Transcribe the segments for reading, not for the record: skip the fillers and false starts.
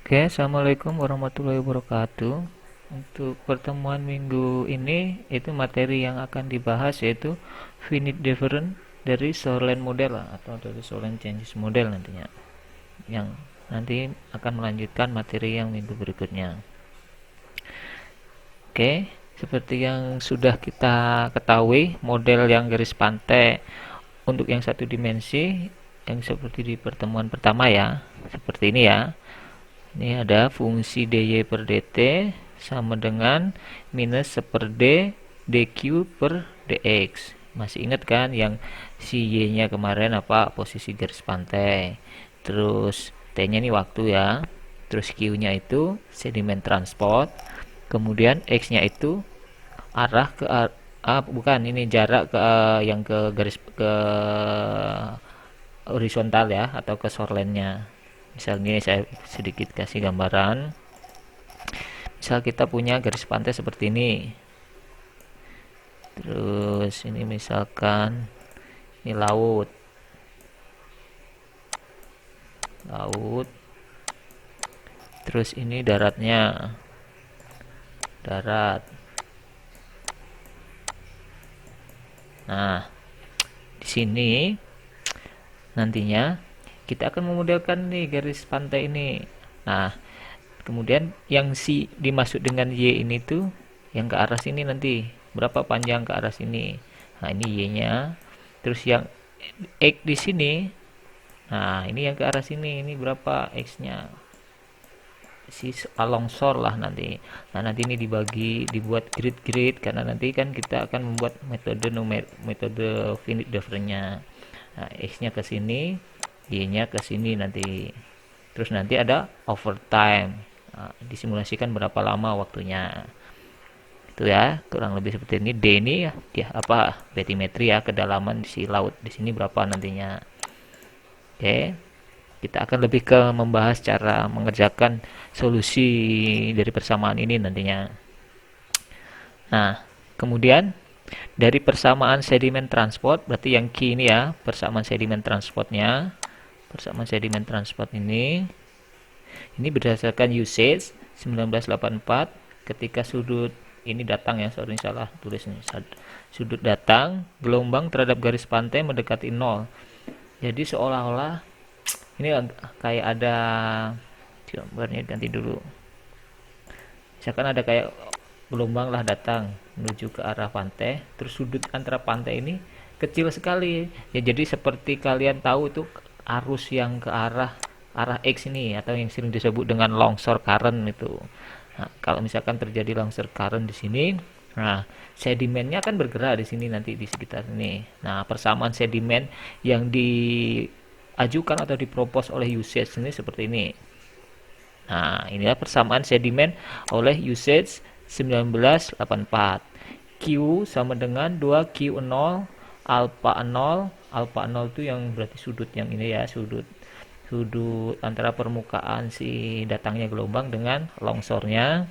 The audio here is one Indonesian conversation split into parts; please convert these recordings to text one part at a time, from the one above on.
Oke, assalamualaikum warahmatullahi wabarakatuh. Untuk pertemuan minggu ini, itu materi yang akan dibahas yaitu finite difference dari Shoreline model atau dari Shoreline changes model nantinya. Yang nanti akan melanjutkan materi yang minggu berikutnya. Oke, seperti yang sudah kita ketahui, model yang garis pantai untuk yang satu dimensi, yang seperti di pertemuan pertama ya, seperti ini ya. Ini ada fungsi dy per dt sama dengan minus 1 per d dq per dx. Masih ingat kan yang si y-nya kemarin apa? Posisi garis pantai. Terus t-nya ini waktu ya. Terus q-nya itu sedimen transport. Kemudian x-nya itu arah ke bukan ini jarak ke yang ke garis ke horizontal ya atau ke shoreline-nya. Misalnya saya sedikit kasih gambaran. Misal kita punya garis pantai seperti ini. Terus ini misalkan ini laut. Laut. Terus ini daratnya. Darat. Nah, di sini nantinya kita akan memodelkan nih garis pantai ini. Nah, kemudian yang si dimaksud dengan y ini tuh yang ke arah sini nanti berapa panjang ke arah sini. Nah, ini y-nya. Terus yang x di sini. Nah, ini yang ke arah sini. Ini berapa x-nya? Si longsor lah nanti. Nah, nanti ini dibagi, dibuat grid-grid karena nanti kan kita akan membuat metode finite difference-nya. Nah, x-nya ke sini, y-nya ke sini nanti. Terus nanti ada overtime. Nah, disimulasikan berapa lama waktunya. Itu ya, kurang lebih seperti ini. D ini ya apa? Batimetri ya, kedalaman di si laut di sini berapa nantinya. Oke. Kita akan lebih ke membahas cara mengerjakan solusi dari persamaan ini nantinya. Nah, kemudian dari persamaan sedimen transport, berarti yang Q ini ya, persamaan sedimen transportnya. Persamaan sedimen transport ini berdasarkan usage 1984 ketika sudut ini datang ya, sorry salah tulis ini. Sudut datang, gelombang terhadap garis pantai mendekati 0. Jadi seolah-olah ini kayak ada gambarnya ganti dulu. Misalkan ada kayak gelombang lah datang menuju ke arah pantai, terus sudut antara pantai ini kecil sekali ya, jadi seperti kalian tahu itu arus yang ke arah X ini atau yang sering disebut dengan longsor current itu. Nah, kalau misalkan terjadi longsor current di sini, nah sedimennya akan bergerak di sini nanti di sekitar ini. Nah, persamaan sedimen yang diajukan atau dipropos oleh usage ini seperti ini. Nah, inilah persamaan sedimen oleh usage 1984. Q sama dengan 2Q0 alpha 0. Alpha 0 itu yang berarti sudut yang ini ya, sudut antara permukaan si datangnya gelombang dengan longsornya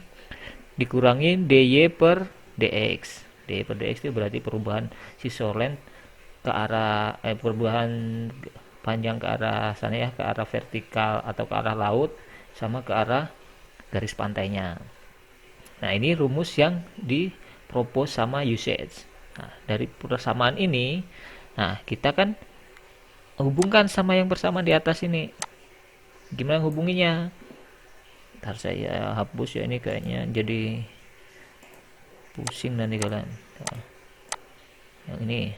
dikurangi dy per dx. dy per dx itu berarti perubahan si shoreline ke arah perubahan panjang ke arah sana ya, ke arah vertikal atau ke arah laut sama ke arah garis pantainya. Nah, ini rumus yang dipropos sama usage. Nah, dari persamaan ini, nah kita kan hubungkan sama yang persamaan di atas ini. Gimana hubunginya? Ntar saya hapus ya, ini kayaknya jadi pusing nanti kalian. Nah, yang ini.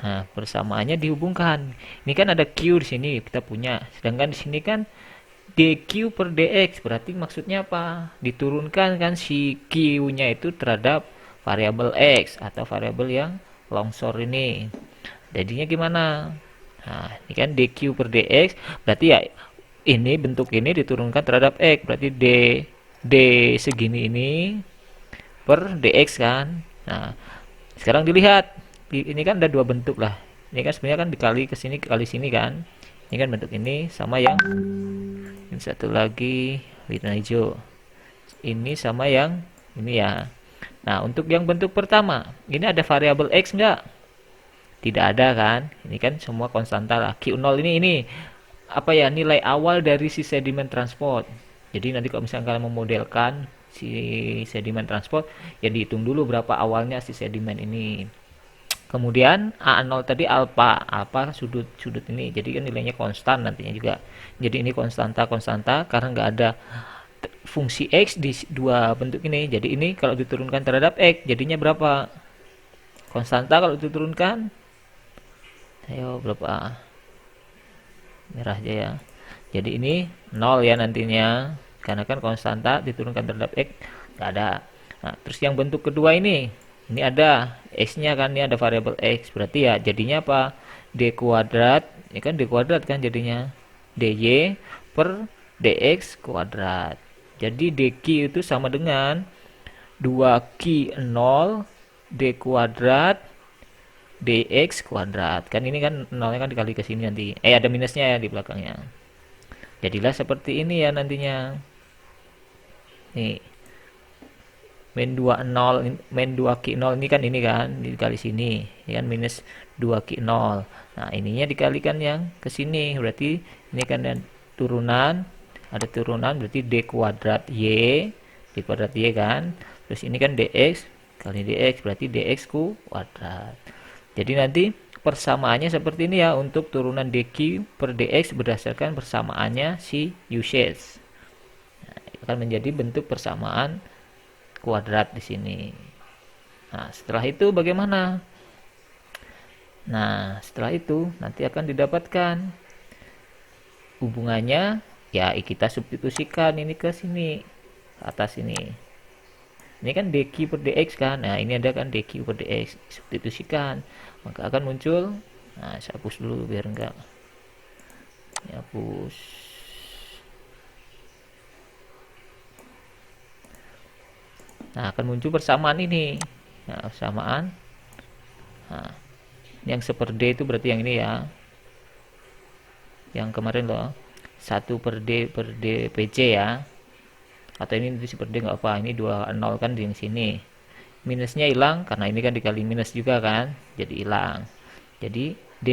Nah, persamaannya dihubungkan. Ini kan ada Q di sini kita punya. Sedangkan di sini kan dq per dx, berarti maksudnya apa? Diturunkan kan si q-nya itu terhadap variabel x atau variabel yang longsor ini. Jadinya gimana? Nah, ini kan dq per dx, berarti ya ini bentuk ini diturunkan terhadap x, berarti d segini ini per dx kan. Nah, sekarang dilihat, ini kan ada dua bentuk lah. Ini kan sebenarnya kan dikali ke sini kali sini kan. Ini kan bentuk ini sama yang ini satu lagi warna hijau. Ini sama yang ini ya. Nah, untuk yang bentuk pertama, ini ada variabel x enggak? Tidak ada kan? Ini kan semua konstanta lah. Q0 ini apa ya, nilai awal dari si sedimen transport. Jadi nanti kalau misalnya kalian memodelkan si sedimen transport, ya dihitung dulu berapa awalnya si sedimen ini. Kemudian A0 tadi alfa, alfa sudut ini. Jadi kan nilainya konstan nantinya juga. Jadi ini konstanta karena nggak ada fungsi X di dua bentuk ini. Jadi ini kalau diturunkan terhadap X jadinya berapa? Konstanta kalau diturunkan, ayo berapa? Merah aja ya. Jadi ini 0 ya nantinya. Karena kan konstanta diturunkan terhadap X nggak ada. Nah, terus yang bentuk kedua ini ada X-nya kan, ini ada variabel X. Berarti ya jadinya apa? D kuadrat, ini kan D kuadrat kan jadinya. DY per DX kuadrat. Jadi DQ itu sama dengan 2Q 0 D kuadrat DX kuadrat. Kan ini kan 0-nya kan dikali ke sini nanti. Ada minusnya ya di belakangnya. Jadilah seperti ini ya nantinya. Nih. Min 20 min 2Q0 ini kan dikali sini. Ya kan minus 2Q0. Nah, ininya dikalikan yang ke sini. Berarti ini kan turunan, ada turunan berarti D kuadrat Y, D kuadrat Y kan. Terus ini kan DX kali DX berarti DX kuadrat. Jadi nanti persamaannya seperti ini ya untuk turunan DQ per DX berdasarkan persamaannya si usage. Nah, akan menjadi bentuk persamaan kuadrat di sini. Nah, setelah itu bagaimana? Nah, setelah itu nanti akan didapatkan hubungannya, ya kita substitusikan ini ke sini, ke atas ini. Ini kan dq per dx kan. Nah, ini ada kan dq per dx, substitusikan, maka akan muncul. Nah, saya hapus dulu biar enggak. Ya, hapus. Nah, akan muncul persamaan ini. Nah, persamaan. Nah, yang seper D itu berarti yang ini ya. Yang kemarin loh. 1 per D per DPC ya. Atau ini seper D nggak apa. Ini 20 kan di sini. Minusnya hilang karena ini kan dikali minus juga kan. Jadi hilang. Jadi D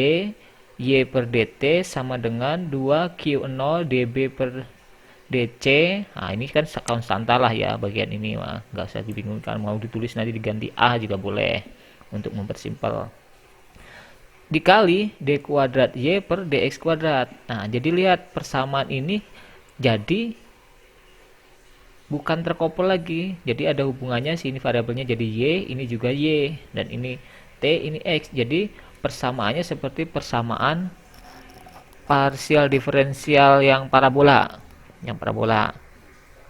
Y per DT sama dengan 2Q0 DB per DC. Nah, ini kan konstanta lah ya bagian ini mah, nggak usah dibingungkan, mau ditulis nanti diganti A juga boleh untuk mempersimpel. Dikali D kuadrat Y per DX kuadrat. Nah, jadi lihat persamaan ini jadi bukan terkoppel lagi. Jadi ada hubungannya, sini variabelnya jadi Y, ini juga Y, dan ini T, ini X. Jadi persamaannya seperti persamaan parsial diferensial yang parabola.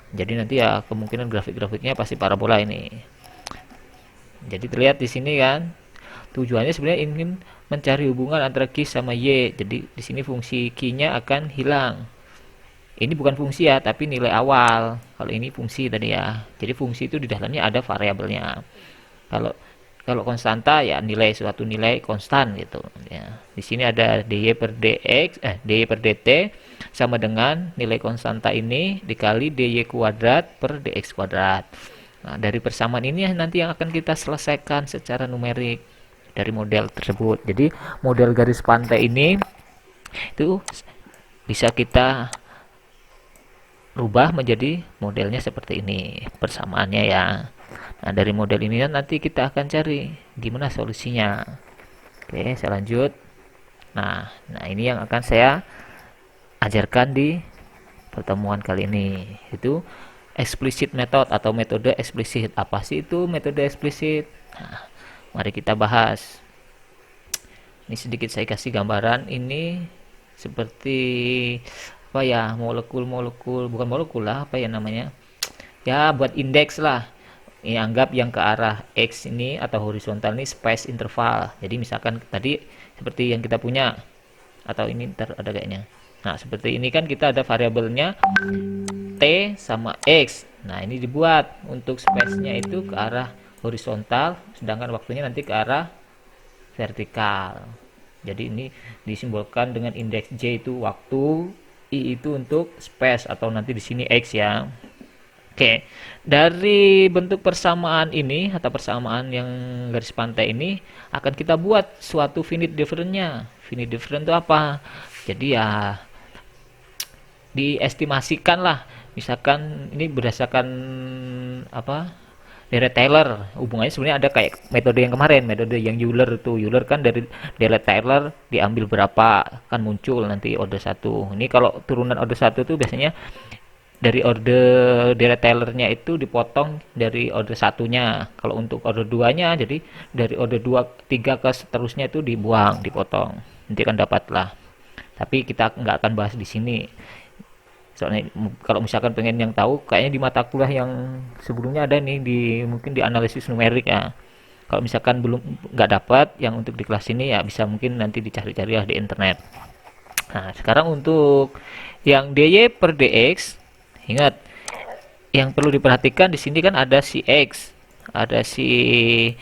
Jadi nanti ya kemungkinan grafik-grafiknya pasti parabola ini. Jadi terlihat di sini kan, tujuannya sebenarnya ingin mencari hubungan antara Q sama Y. Jadi di sini fungsi Q-nya akan hilang. Ini bukan fungsi ya, tapi nilai awal. Kalau ini fungsi tadi ya. Jadi fungsi itu di dalamnya ada variabelnya. Kalau konstanta ya suatu nilai konstan gitu ya. Di sini ada dy per dx, dy per dt sama dengan nilai konstanta ini dikali dy kuadrat per dx kuadrat. Nah, dari persamaan ini nanti yang akan kita selesaikan secara numerik dari model tersebut. Jadi model garis pantai ini itu bisa kita rubah menjadi modelnya seperti ini persamaannya ya. Nah, dari model ini nanti kita akan cari gimana solusinya. Oke, saya lanjut. Nah, ini yang akan saya ajarkan di pertemuan kali ini. Itu explicit method atau metode eksplisit. Apa sih itu metode eksplisit? Nah, mari kita bahas. Ini sedikit saya kasih gambaran. Ini seperti apa ya, molekul, bukan molekul lah, apa ya namanya? Ya, buat indeks lah. Ini anggap yang ke arah X ini atau horizontal ini space interval. Jadi misalkan tadi seperti yang kita punya, atau ini ntar ada kayaknya. Nah, seperti ini kan kita ada variabelnya T sama X. Nah, ini dibuat untuk space-nya itu ke arah horizontal, sedangkan waktunya nanti ke arah vertikal. Jadi ini disimbolkan dengan indeks J itu waktu, I itu untuk space atau nanti di sini X ya. Oke, dari bentuk persamaan ini atau persamaan yang garis pantai ini akan kita buat suatu finite difference-nya. Finite difference itu apa? Jadi ya diestimasikan lah, misalkan ini berdasarkan apa, Deret Taylor. Hubungannya sebenarnya ada kayak metode yang kemarin, metode yang Euler itu. Euler kan dari Deret Taylor diambil berapa, kan muncul nanti order satu. Ini kalau turunan order satu tuh biasanya dari order Deret Taylor-nya itu dipotong dari order satunya. Kalau untuk order 2-nya, jadi dari order 2 3 ke seterusnya itu dibuang, dipotong. Nanti kan dapatlah. Tapi kita nggak akan bahas di sini. Soalnya kalau misalkan pengen yang tahu, kayaknya di mata kuliah yang sebelumnya ada nih, di mungkin di analisis numerik ya. Kalau misalkan belum nggak dapat yang untuk di kelas ini, ya bisa mungkin nanti dicari-cari lah di internet. Nah, sekarang untuk yang dy per dx, ingat yang perlu diperhatikan di sini kan ada si x, ada si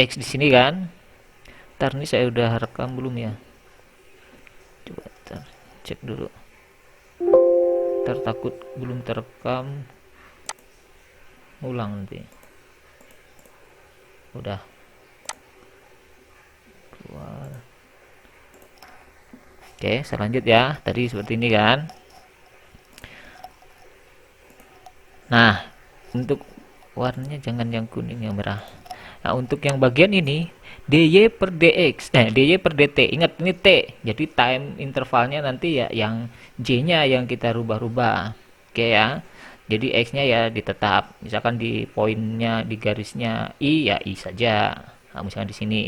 x di sini kan. Ntar nih saya udah rekam belum ya? Coba ntar cek dulu. Ntar takut belum terekam, ulang nanti. Udah keluar. Oke, saya lanjut ya. Tadi seperti ini kan. Nah, untuk warnanya jangan yang kuning, yang merah. Nah, untuk yang bagian ini dy per dx, dy per dt. Ingat ini t, jadi time intervalnya nanti ya yang j-nya yang kita rubah-rubah. Oke ya. Jadi x-nya ya ditetap. Misalkan di poinnya, di garisnya i ya i saja. Nah, misalkan di sini.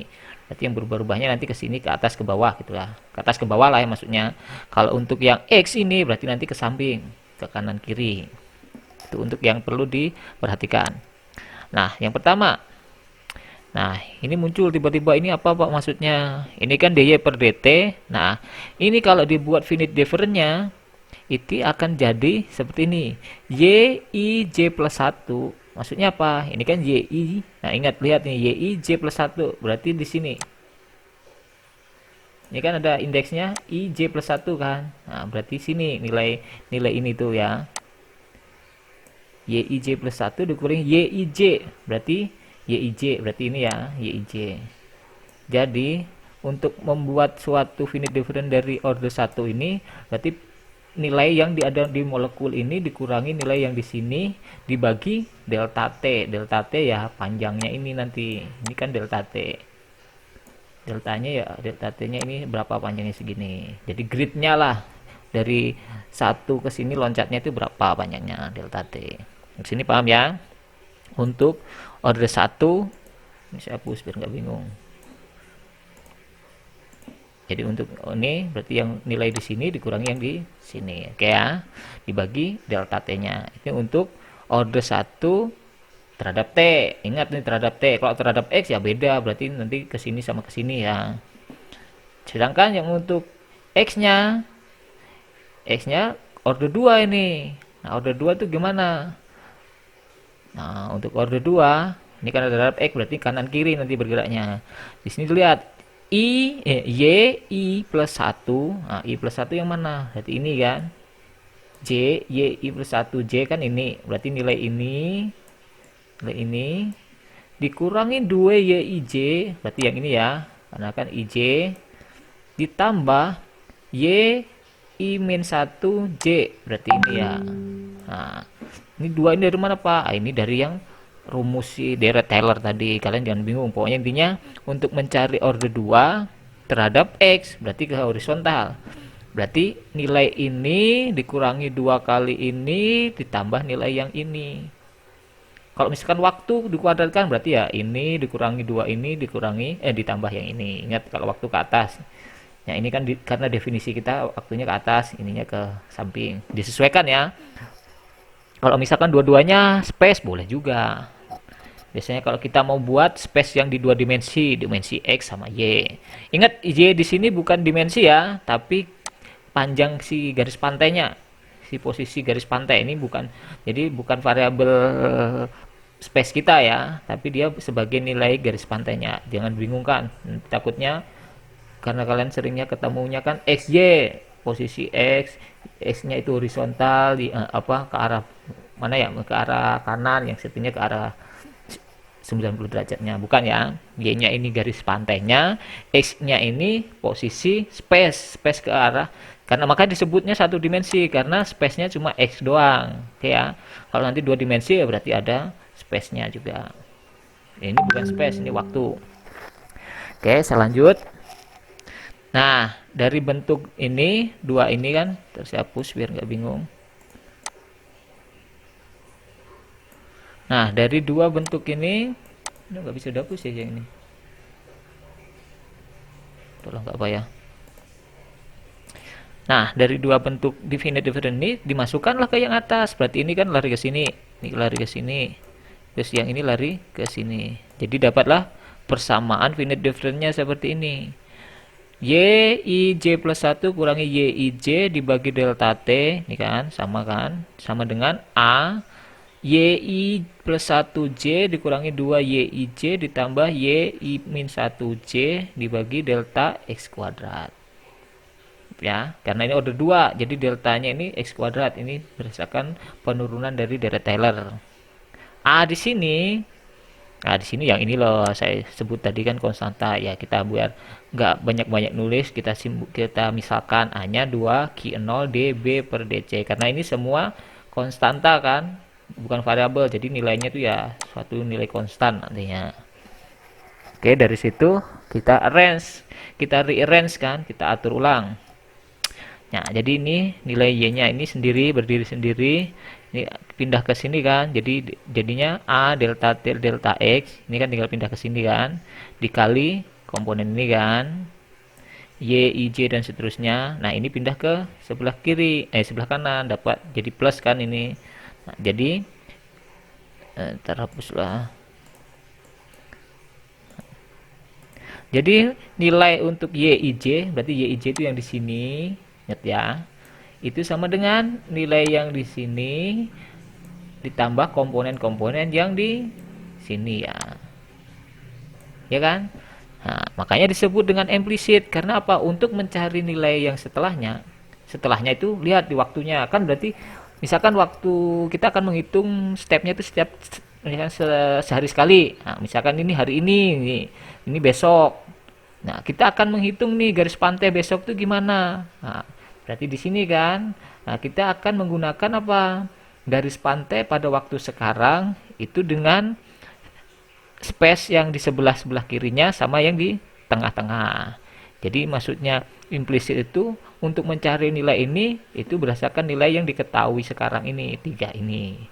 Berarti yang berubah-ubahnya nanti ke sini, ke atas, ke bawah gitulah. Ke atas ke bawah lah ya maksudnya. Kalau untuk yang x ini berarti nanti ke samping, ke kanan kiri. Itu untuk yang perlu diperhatikan. Nah, yang pertama, nah ini muncul tiba-tiba, ini apa Pak maksudnya? Ini kan dy per dt. Nah, ini kalau dibuat finite difference-nya itu akan jadi seperti ini, yij plus 1. Maksudnya apa? Ini kan yi. Nah, ingat, lihat nih, yij plus 1 berarti di sini. Ini kan ada indeksnya ij plus 1 kan. Nah, berarti sini nilai ini tuh ya. Yij plus 1 dikurangi Yij, berarti ini ya, Yij. Jadi untuk membuat suatu finite difference dari order 1 ini, berarti nilai yang ada di molekul ini dikurangi nilai yang di sini dibagi delta T. Delta T ya panjangnya ini nanti. Ini kan delta T. Deltanya ya, delta T-nya ini berapa, panjangnya segini. Jadi gridnya lah, dari satu ke sini loncatnya itu berapa panjangnya, delta T. Di sini paham ya? Untuk order 1, ini saya hapus biar nggak bingung. Jadi untuk ini berarti yang nilai di sini dikurangi yang di sini. Oke ya. Dibagi delta T-nya. Ini untuk order 1 terhadap T. Ingat nih terhadap T. Kalau terhadap X ya beda, berarti nanti ke sini sama ke sini ya. Sedangkan yang untuk X-nya order 2 ini. Nah, order 2 itu gimana? Nah, untuk order 2, ini kan terhadap X berarti kanan kiri nanti bergeraknya. Di sini dilihat y plus 1. Nah, y plus 1 yang mana? Berarti ini kan. Y plus 1, J kan ini. Berarti nilai ini dikurangi 2 YIJ, berarti yang ini ya. Karena kan IJ ditambah YI min 1 J, berarti ini ya. Nah, ini 2 ini dari mana Pak? Ini dari yang rumus si Deret Taylor tadi. Kalian jangan bingung. Pokoknya intinya untuk mencari order 2 terhadap X berarti ke horizontal. Berarti nilai ini dikurangi 2 kali ini ditambah nilai yang ini. Kalau misalkan waktu dikuadratkan berarti ya ini dikurangi 2 ini dikurangi ditambah yang ini. Ingat kalau waktu ke atas. Ya ini kan karena definisi kita waktunya ke atas, ininya ke samping. Disesuaikan ya. Kalau misalkan dua-duanya space boleh juga. Biasanya kalau kita mau buat space yang di 2 dimensi, dimensi X sama Y. Ingat Y di sini bukan dimensi ya, tapi panjang si garis pantainya. Si posisi garis pantai ini bukan, jadi bukan variabel space kita ya, tapi dia sebagai nilai garis pantainya. Jangan bingung kan, takutnya karena kalian seringnya ketemunya kan XY, posisi X-nya itu horizontal di ke arah mana ya, ke arah kanan, yang satunya ke arah 90 derajatnya, bukan ya. Y-nya ini garis pantainya, X-nya ini posisi space ke arah Karena makanya disebutnya satu dimensi karena space-nya cuma X doang. Oke ya. Kalau nanti dua dimensi ya berarti ada space-nya juga. Ini bukan space, ini waktu. Oke, saya lanjut. Nah, dari bentuk ini, dua ini kan, terus saya hapus biar nggak bingung. Nah, dari dua bentuk ini nggak bisa dihapus ya yang ini. Tolong nggak apa ya. Nah, dari dua bentuk definite difference ini dimasukkanlah ke yang atas. Berarti ini kan lari ke sini, ini lari ke sini. Terus yang ini lari ke sini. Jadi dapatlah persamaan finite difference-nya seperti ini. YIJ plus 1 kurangi YIJ dibagi delta T, ini kan, sama dengan A YI plus 1J dikurangi 2 YIJ ditambah YI min 1J dibagi delta X kuadrat. Ya, karena ini order 2, jadi deltanya ini X kuadrat, ini berdasarkan penurunan dari deret Taylor. A di sini, nah di sini yang ini loh saya sebut tadi kan konstanta ya, kita biar nggak banyak-banyak nulis, kita misalkan A-nya 2 Q0 dB per dc, karena ini semua konstanta kan, bukan variabel, jadi nilainya itu ya suatu nilai konstan nantinya. Oke, dari situ kita rearrange kan, kita atur ulang. Nah, jadi ini nilai y-nya ini sendiri berdiri sendiri, ini pindah ke sini kan, jadi jadinya a delta t delta x, ini kan tinggal pindah ke sini kan, dikali komponen ini kan, y, i, j dan seterusnya. Nah, ini pindah ke sebelah kiri, sebelah kanan, dapat jadi plus kan ini. Nah, jadi terhapuslah. Jadi nilai untuk y, i, j, berarti y, i, j itu yang di sini. Ingat ya, itu sama dengan nilai yang di sini ditambah komponen-komponen yang di sini ya kan. Nah, makanya disebut dengan implisit, karena apa? Untuk mencari nilai yang setelahnya itu lihat di waktunya kan, berarti misalkan waktu kita akan menghitung stepnya itu setiap misalkan sehari sekali. Nah, misalkan ini hari ini besok. Nah, kita akan menghitung nih garis pantai besok itu gimana. Nah, berarti di sini kan, nah kita akan menggunakan apa? Garis pantai pada waktu sekarang itu dengan space yang di sebelah kirinya sama yang di tengah-tengah. Jadi maksudnya implisit itu untuk mencari nilai ini itu berdasarkan nilai yang diketahui sekarang ini, 3 ini.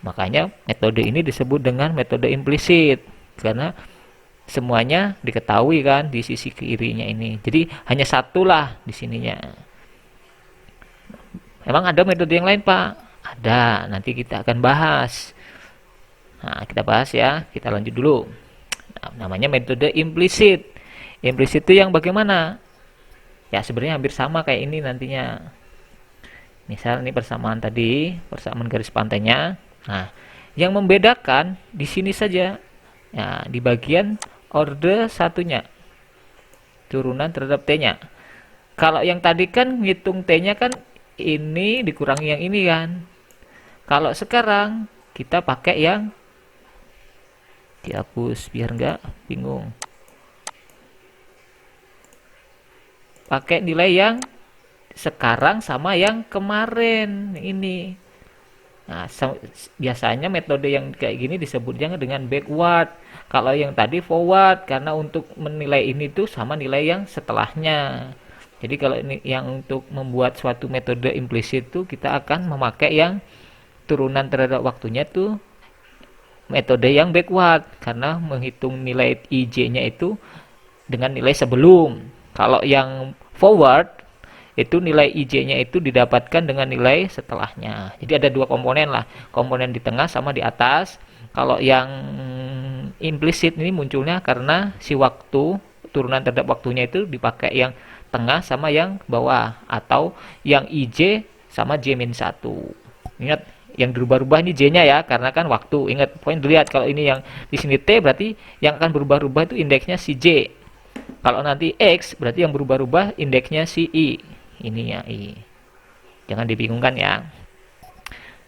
Makanya metode ini disebut dengan metode implisit karena semuanya diketahui kan di sisi kirinya ini. Jadi hanya satulah di sininya. Emang ada metode yang lain, Pak? Ada, nanti kita akan bahas. Nah, kita bahas ya, kita lanjut dulu. Nah, namanya metode implisit. Implisit itu yang bagaimana? Ya, sebenarnya hampir sama kayak ini nantinya. Misal ini persamaan tadi, persamaan garis pantainya. Nah, yang membedakan di sini saja. Ya, di bagian orde satunya. Turunan terhadap T-nya. Kalau yang tadi kan ngitung T-nya kan ini dikurangi yang ini kan. Kalau sekarang kita pakai yang dihapus biar nggak bingung. Pakai nilai yang sekarang sama yang kemarin ini. Nah, biasanya metode yang kayak gini disebutnya dengan backward. Kalau yang tadi forward, karena untuk menilai ini tuh sama nilai yang setelahnya. Jadi kalau ini yang untuk membuat suatu metode implisit itu kita akan memakai yang turunan terhadap waktunya tuh metode yang backward karena menghitung nilai IJ-nya itu dengan nilai sebelum. Kalau yang forward itu nilai IJ-nya itu didapatkan dengan nilai setelahnya. Jadi ada dua komponen lah, komponen di tengah sama di atas. Kalau yang implisit ini munculnya karena si waktu turunan terhadap waktunya itu dipakai yang tengah sama yang bawah atau yang IJ sama J-1. Ingat yang berubah-ubah ini J-nya ya karena kan waktu. Ingat poin dilihat kalau ini yang di sini T berarti yang akan berubah-ubah itu indeksnya si J. Kalau nanti X berarti yang berubah-ubah indeksnya si I. Ininya I. Jangan dibingungkan ya.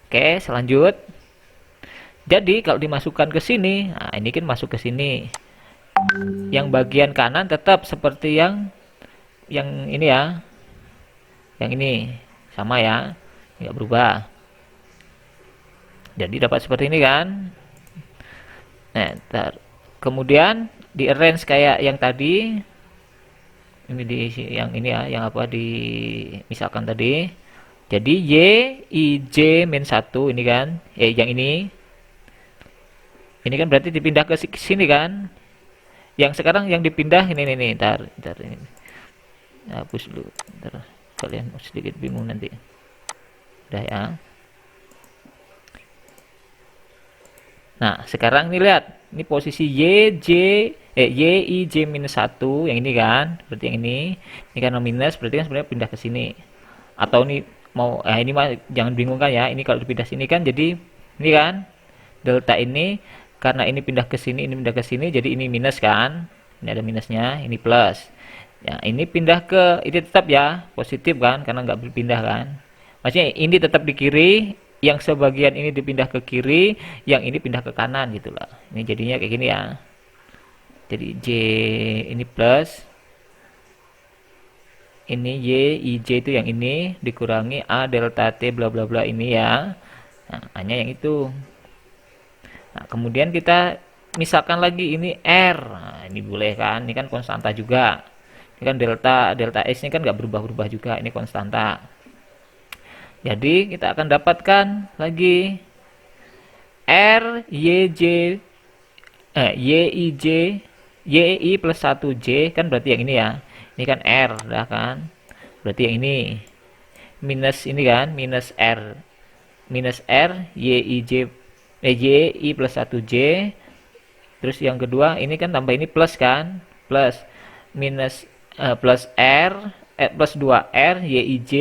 Oke, selanjut. Jadi kalau dimasukkan ke sini, nah ini kan masuk ke sini. Yang bagian kanan tetap seperti yang ini ya, yang ini sama ya, nggak berubah. Jadi dapat seperti ini kan. Nah, kemudian di arrange kayak yang tadi, ini di yang ini ya, yang apa di misalkan tadi. Jadi Y I J min 1 ini kan, yang ini kan berarti dipindah ke sini kan. Yang sekarang yang dipindah ini nih, ntar ini. Hapus dulu, ntar kalian sedikit bingung nanti. Udah ya. Nah, sekarang ini lihat, ini posisi Y I J minus 1 yang ini kan, berarti yang ini karena minus berarti kan sebenarnya pindah ke sini. Atau ini mau ini mah jangan bingung kan ya, ini kalau dipindah sini kan jadi ini kan delta ini karena ini pindah ke sini, ini pindah ke sini, jadi ini minus kan. Ini ada minusnya, ini plus. Ya, ini pindah ke ini tetap ya positif kan karena nggak berpindah kan. Maksudnya ini tetap di kiri, yang sebagian ini dipindah ke kiri, yang ini pindah ke kanan gitulah. Ini jadinya kayak gini ya. Jadi J ini plus, ini Y I J itu yang ini dikurangi A delta T bla bla bla ini ya. Nah, hanya yang itu. Nah, kemudian kita misalkan lagi ini R. Nah, ini boleh kan? Ini kan konstanta juga. Ini kan delta S ini kan nggak berubah-ubah juga. Ini konstanta. Jadi kita akan dapatkan lagi R Y J Y I J Y I plus 1J kan berarti yang ini ya. Ini kan R dah kan. Berarti yang ini minus ini kan minus R Y I J Y I plus 1J. Terus yang kedua ini kan tambah ini plus kan, plus minus plus R plus 2R Y I J.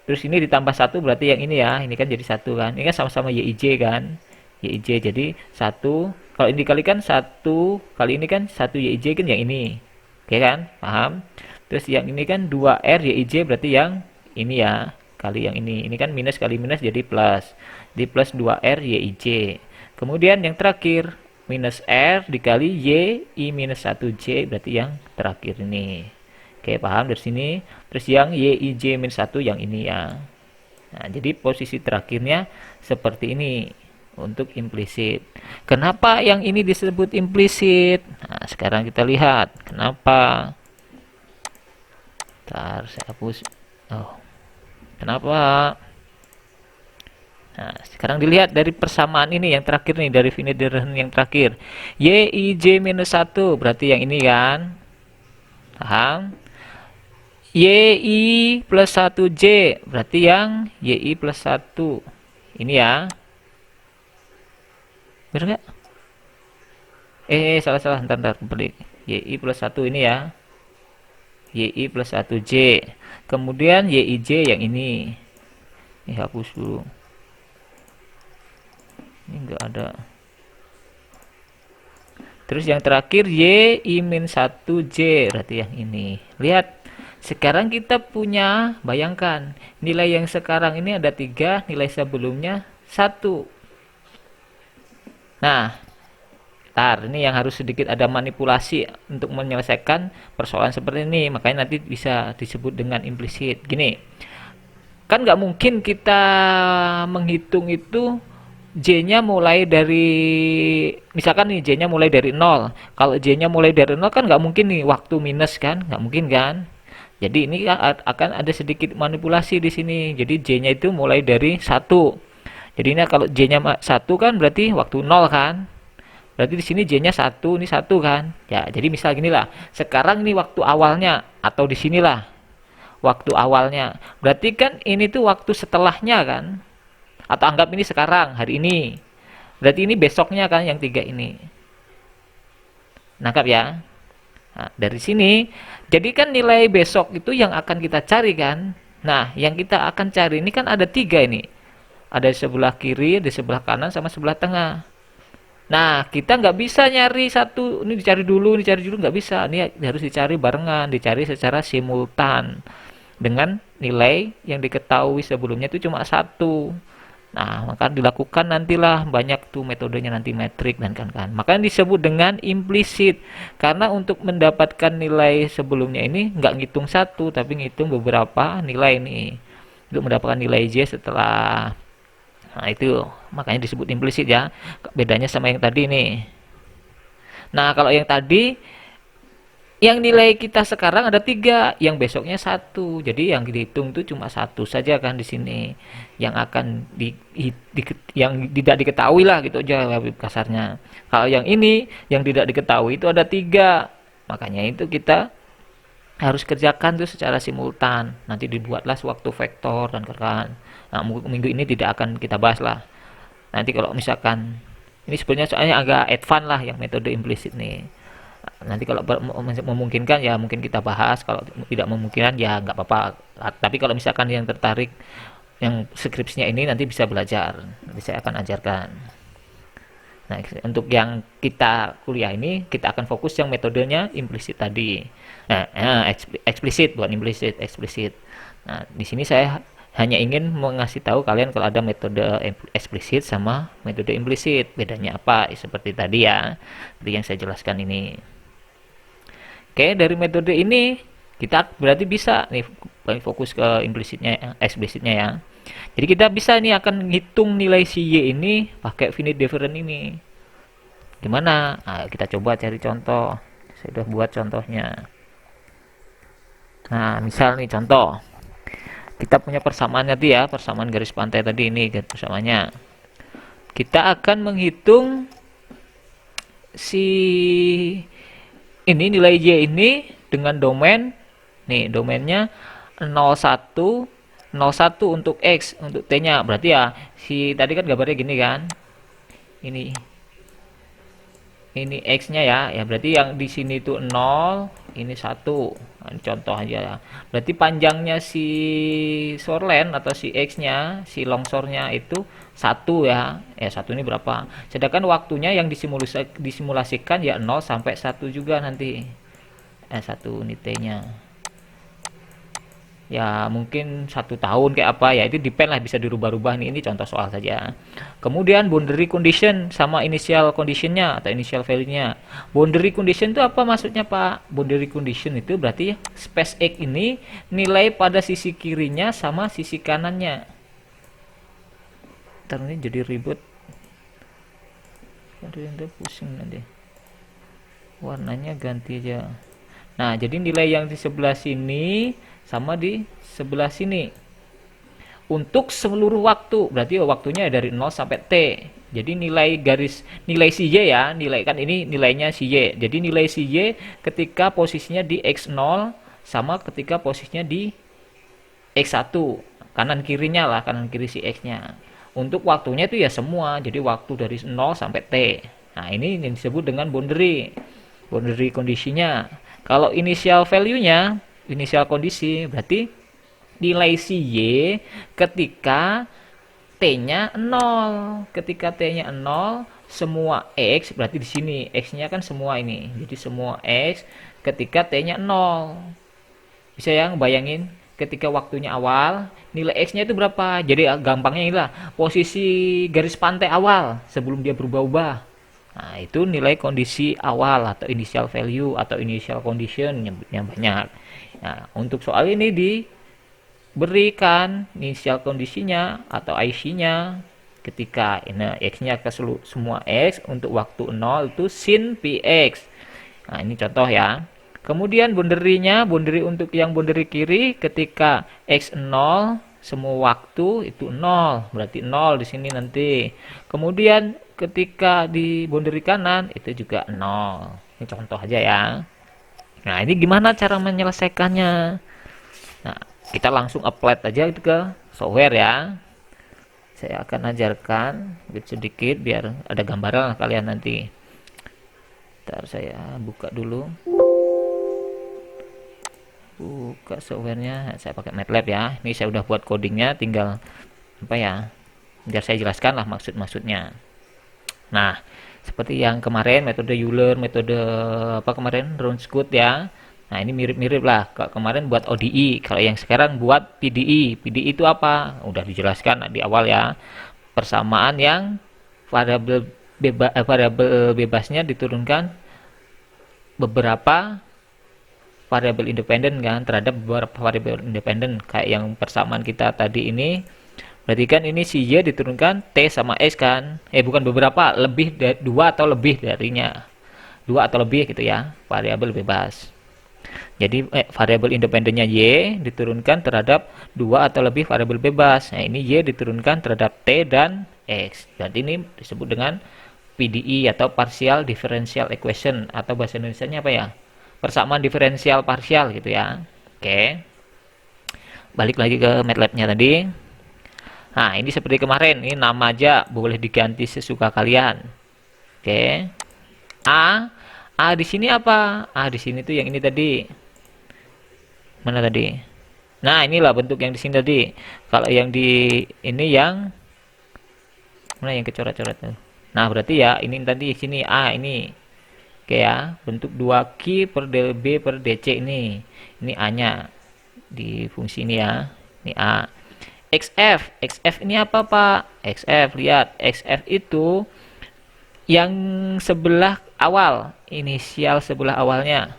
Terus ini ditambah 1 berarti yang ini ya, ini kan jadi 1 kan. Ini kan sama-sama Y I J kan. Y I J jadi 1. Kalau ini dikalikan 1 kali ini kan 1 Y I J kan yang ini. Oke kan? Paham? Terus yang ini kan 2R Y I J berarti yang ini ya, kali yang ini. Ini kan minus kali minus jadi plus. Di plus 2R Y I J. Kemudian yang terakhir minus R dikali Y I minus 1J berarti yang terakhir ini. Oke, paham dari sini. Terus yang Y I J minus 1 yang ini ya. Nah, jadi posisi terakhirnya seperti ini untuk implisit. Kenapa yang ini disebut implisit? Nah, sekarang kita lihat kenapa. Ntar saya hapus. Oh, kenapa? Nah, sekarang dilihat dari persamaan ini yang terakhir nih, dari Venn yang terakhir. Y I J minus 1 berarti yang ini kan. Paham? Y I plus 1J berarti yang Y I plus 1 ini ya. Bener nggak? Salah ntar balik. Y I plus 1 ini ya. Y I plus 1J. Kemudian Y I J yang ini. Ini hapus dulu. Ini enggak ada. Terus yang terakhir Y I min 1J berarti yang ini. Lihat. Sekarang kita punya, bayangkan, nilai yang sekarang ini ada 3, nilai sebelumnya 1. Nah, ini yang harus sedikit ada manipulasi untuk menyelesaikan persoalan seperti ini. Makanya nanti bisa disebut dengan implisit. Gini, kan nggak mungkin kita menghitung itu J-nya mulai dari, misalkan nih J-nya mulai dari 0. Kalau J-nya mulai dari 0 kan nggak mungkin nih waktu minus kan, nggak mungkin kan. Jadi ini akan ada sedikit manipulasi di sini. Jadi J-nya itu mulai dari 1. Jadi ini kalau J-nya 1 kan berarti waktu 0 kan. Berarti di sini J-nya 1, ini 1 kan. Ya, jadi misal gini lah. Sekarang ini waktu awalnya atau di sinilah waktu awalnya. Berarti kan ini tuh waktu setelahnya kan. Atau anggap ini sekarang, hari ini. Berarti ini besoknya kan yang 3 ini. Nangkap ya? Nah, dari sini, jadi kan nilai besok itu yang akan kita cari kan. Nah, yang kita akan cari ini kan ada 3 ini. Ada di sebelah kiri, di sebelah kanan, sama sebelah tengah. Nah, kita nggak bisa nyari satu, ini dicari dulu, nggak bisa. Ini harus dicari barengan, dicari secara simultan. Dengan nilai yang diketahui sebelumnya itu cuma 1. Nah, maka dilakukan nantilah banyak tuh metodenya nanti metrik dan kan. Makanya disebut dengan implisit. Karena untuk mendapatkan nilai sebelumnya ini nggak ngitung satu, tapi ngitung beberapa nilai nih. Untuk mendapatkan nilai J setelah, nah itu makanya disebut implisit ya. Bedanya sama yang tadi nih. Nah, kalau yang tadi yang nilai kita sekarang ada tiga, yang besoknya satu. Jadi yang dihitung itu cuma satu saja kan di sini, yang akan yang tidak diketahui lah gitu aja lebih kasarnya. Kalau yang ini yang tidak diketahui itu ada tiga, makanya itu kita harus kerjakan tuh secara simultan. Nanti dibuatlah sewaktu vektor dan kawan. Nah, minggu ini tidak akan kita bahas lah. Nanti kalau misalkan ini sebenarnya soalnya agak advance lah yang metode implisit nih. Nanti kalau memungkinkan ya mungkin kita bahas, kalau tidak memungkinkan ya nggak apa-apa. Tapi kalau misalkan yang tertarik yang skripsinya ini nanti bisa belajar, nanti saya akan ajarkan. Nah, untuk yang kita kuliah ini kita akan fokus yang metodenya implisit tadi. Nah, eksplisit bukan implisit, eksplisit. Nah, di sini saya hanya ingin mengasih tahu kalian kalau ada metode eksplisit sama metode implisit, bedanya apa seperti tadi ya, seperti yang saya jelaskan ini. Oke, dari metode ini kita berarti bisa nih fokus ke implisitnya, eksplisitnya ya. Jadi kita bisa nih akan ngitung nilai si Y ini pakai finite difference ini. Gimana? Nah, kita coba cari contoh. Saya sudah buat contohnya. Nah, misal nih contoh. Kita punya persamaan tadi ya, persamaan garis pantai tadi ini persamaannya. Kita akan menghitung si ini nilai Y ini dengan domain nih, domainnya 01 01 untuk X, untuk T-nya. Berarti ya si tadi kan gambarnya gini kan. Ini X-nya ya. Ya berarti yang di sini itu 0, ini 1. Nah, ini contoh aja ya. Berarti panjangnya si shoreline atau si X-nya, si longsornya itu 1 ya. 1 ini berapa? Sedangkan waktunya yang disimulasikan ya 0 sampai 1 juga nanti. 1 ini T-nya. Ya mungkin 1 tahun kayak apa ya, itu depend lah, bisa dirubah-rubah nih, ini contoh soal saja. Kemudian boundary condition sama initial conditionnya atau initial value-nya. Boundary condition itu apa maksudnya Pak? Boundary condition itu berarti space X ini nilai pada sisi kirinya sama sisi kanannya. Ntar ini jadi ribet, aduh pusing nanti, warnanya ganti aja. Nah jadi nilai yang di sebelah sini sama di sebelah sini untuk seluruh waktu, berarti waktunya dari 0 sampai T. Jadi nilai si Y ya, nilai kan ini nilainya si Y. Jadi nilai si Y ketika posisinya di X0 sama ketika posisinya di X1, kanan kirinya lah, kanan kiri si X-nya. Untuk waktunya itu ya semua, jadi waktu dari 0 sampai T. Nah ini yang disebut dengan boundary kondisinya. Kalau initial value-nya, inisial kondisi, berarti nilai si Y ketika T-nya 0. Ketika T-nya 0, semua X, berarti di sini X-nya kan semua ini. Jadi semua X ketika T-nya 0. Bisa yang bayangin ketika waktunya awal, nilai X-nya itu berapa? Jadi gampangnya inilah posisi garis pantai awal sebelum dia berubah-ubah. Nah, itu nilai kondisi awal atau initial value atau initial condition yang banyak. Nah, untuk soal ini diberikan initial kondisinya atau IC-nya ketika ini X-nya ke semua X untuk waktu 0 itu sin Px. Nah, ini contoh ya. Kemudian boundary-nya, boundary untuk yang boundary kiri ketika X0 semua waktu itu 0, berarti 0 di sini nanti. Kemudian ketika di boundary kanan itu juga 0. Ini contoh aja ya. Nah, ini gimana cara menyelesaikannya? Nah, kita langsung apply aja itu ke software ya. Saya akan ajarkan sedikit biar ada gambaran kalian nanti. Ntar saya buka dulu. Buka softwarenya, saya pakai MATLAB ya. Ini saya udah buat codingnya, tinggal apa ya, biar saya jelaskan lah maksudnya. Nah, seperti yang kemarin metode Euler, metode apa kemarin Rounscoot ya. Nah, ini mirip-mirip lah. Kemarin buat ODE, kalau yang sekarang buat PDE. PDE itu apa? Udah dijelaskan di awal ya. persamaan yang variabel bebasnya diturunkan beberapa variabel independen kan, terhadap beberapa variabel independen kayak yang persamaan kita tadi ini. Berarti kan ini si Y diturunkan T sama X kan, bukan beberapa, lebih dari dua atau lebih darinya, dua atau lebih gitu ya, variabel bebas. Jadi variabel independennya Y diturunkan terhadap dua atau lebih variabel bebas. Nah ini Y diturunkan terhadap T dan X. Jadi ini disebut dengan PDE atau partial differential equation, atau bahasa Indonesianya apa ya? Persamaan diferensial parsial gitu ya. Oke. Balik lagi ke MATLAB-nya tadi. Nah, ini seperti kemarin, ini nama aja boleh diganti sesuka kalian. Oke. A, A di sini apa? A di sini tuh yang ini tadi. Mana tadi? Nah, inilah bentuk yang di sini tadi. Kalau yang di ini yang mana yang kecoret-coret tuh? Nah, berarti ya ini tadi sini A ini. Oke ya, bentuk 2Q per dB per DC ini. Ini A-nya di fungsi ini ya. Ini A. XF, XF ini apa Pak? XF, lihat, XF itu yang sebelah awal, inisial sebelah awalnya.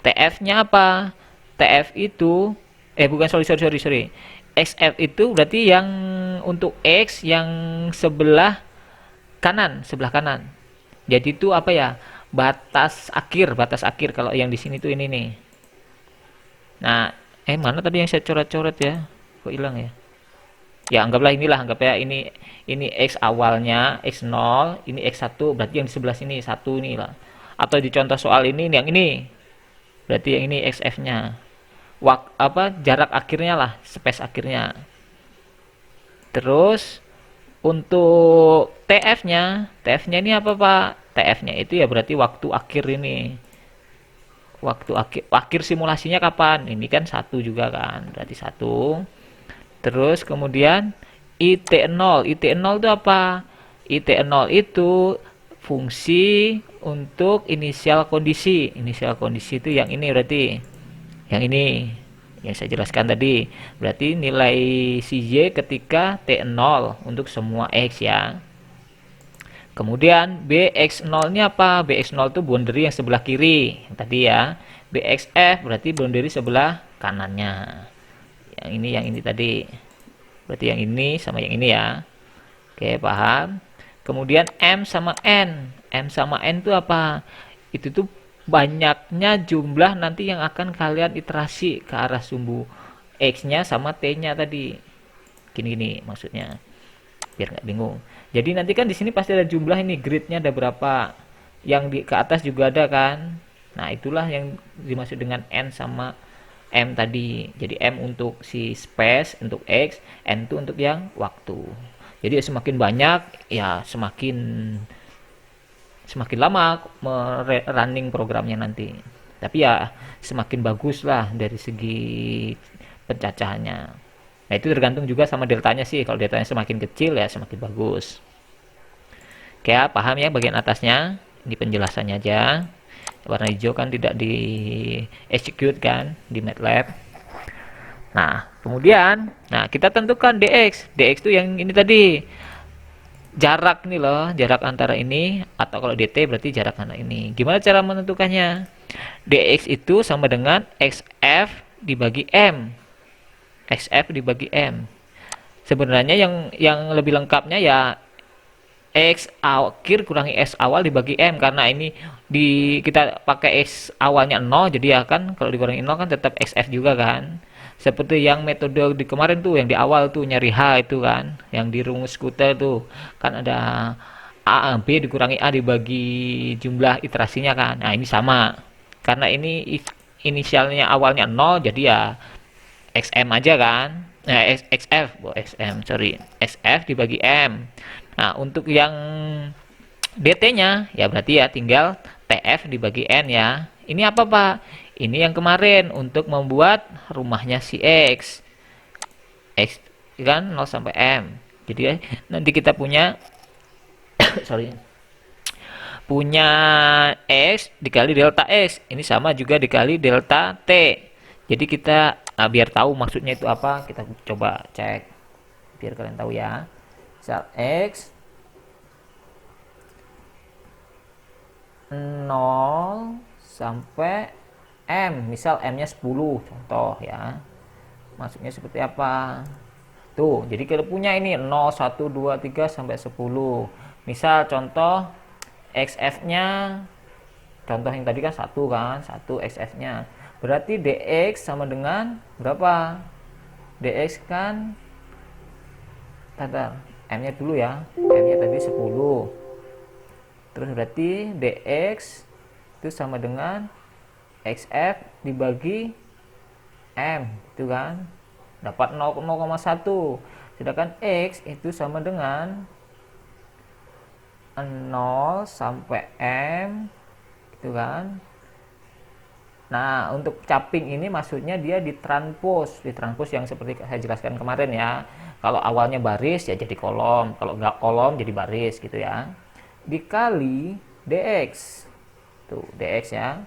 TF-nya apa? TF itu, bukan, sorry. XF itu berarti yang untuk X yang sebelah kanan. Jadi itu apa ya? Batas akhir. Kalau yang di sini tuh ini nih. Nah, mana tadi yang saya coret-coret ya? Kok hilang ya? Ya anggaplah inilah, anggap ya ini X awalnya X0, ini X1, berarti yang di sebelah sini 1 ini lah. Atau di contoh soal ini yang ini. Berarti yang ini XF-nya. Jarak akhirnya lah, space akhirnya. Terus untuk TF-nya ini apa Pak? TF-nya itu ya berarti waktu akhir ini. Waktu akhir simulasinya kapan? Ini kan 1 juga kan, berarti 1. Terus kemudian IT0 itu apa? IT0 itu fungsi untuk inisial kondisi itu yang ini, berarti yang ini yang saya jelaskan tadi, berarti nilai si Y ketika T0 untuk semua X ya. Kemudian BX0 ini apa? BX0 itu boundary yang sebelah kiri yang tadi ya. BXF berarti boundary sebelah kanannya. Yang ini tadi. Berarti yang ini sama yang ini ya. Oke, paham? Kemudian M sama N itu apa? Itu tuh banyaknya jumlah nanti yang akan kalian iterasi ke arah sumbu X-nya sama T-nya tadi. Gini maksudnya. Biar nggak bingung. Jadi nanti kan di sini pasti ada jumlah ini, gridnya ada berapa. Yang di ke atas juga ada kan. Nah, itulah yang dimaksud dengan N sama M tadi. Jadi M untuk si space, untuk X, N itu untuk yang waktu. Jadi semakin banyak ya semakin lama running programnya nanti. Tapi ya semakin bagus lah dari segi pencacahannya. Nah, itu tergantung juga sama deltanya sih. Kalau deltanya semakin kecil ya semakin bagus. Oke, paham ya bagian atasnya? Ini penjelasannya aja. Warna hijau kan tidak di execute kan di MATLAB. Nah, kemudian kita tentukan dx. Dx itu yang ini tadi. Jarak nih loh, jarak antara ini, atau kalau dt berarti jarak antara ini. Gimana cara menentukannya? Dx itu sama dengan xf dibagi m. XF dibagi M. Sebenarnya yang lebih lengkapnya ya X akhir kurangi S awal dibagi M, karena ini kita pakai X awalnya 0, jadi ya kan kalau dikurangi 0 kan tetap XF juga kan. Seperti yang metode di kemarin tuh yang di awal tuh nyari H itu kan, yang di rumus skuter tuh kan ada A B dikurangi A dibagi jumlah iterasinya kan. Nah, ini sama. Karena ini inisialnya awalnya 0, jadi ya XM aja kan. XF dibagi M. Nah, untuk yang DT-nya ya berarti ya tinggal TF dibagi N ya. Ini apa Pak? Ini yang kemarin untuk membuat rumahnya si X. X kan 0 sampai M. Jadi nanti kita punya punya X dikali delta X. Ini sama juga dikali delta T. Jadi kita biar tahu maksudnya itu apa, kita coba cek biar kalian tahu ya. misal X 0 sampai M, misal M nya 10 contoh ya, maksudnya seperti apa tuh. Jadi kita punya ini 0, 1, 2, 3 sampai 10. Misal contoh XF nya, contoh yang tadi kan 1 kan, 1 XF nya berarti DX sama dengan berapa? DX kan bentar, M nya dulu ya, M nya tadi 10, terus berarti DX itu sama dengan XF dibagi M, itu kan dapat 0,1. Sedangkan X itu sama dengan 0 sampai M, gitu kan. Nah, untuk caping ini maksudnya dia ditranspos yang seperti saya jelaskan kemarin ya. Kalau awalnya baris ya jadi kolom, kalau nggak kolom jadi baris gitu ya. Dikali DX, tuh DX ya.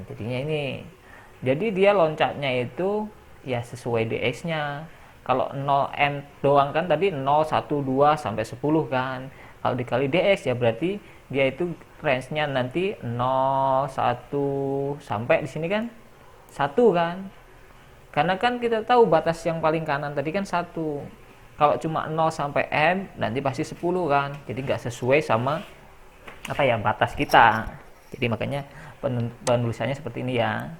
Jadinya ini, jadi dia loncatnya itu ya sesuai DX-nya. Kalau 0M doang kan tadi 0, 1, 2 sampai 10 kan. Kalau dikali DX ya berarti dia itu range-nya nanti 0, 1 sampai di sini kan 1 kan. Karena kan kita tahu batas yang paling kanan tadi kan 1. Kalau cuma 0 sampai M nanti pasti 10 kan. Jadi nggak sesuai sama apa ya batas kita. Jadi makanya penulisannya seperti ini ya.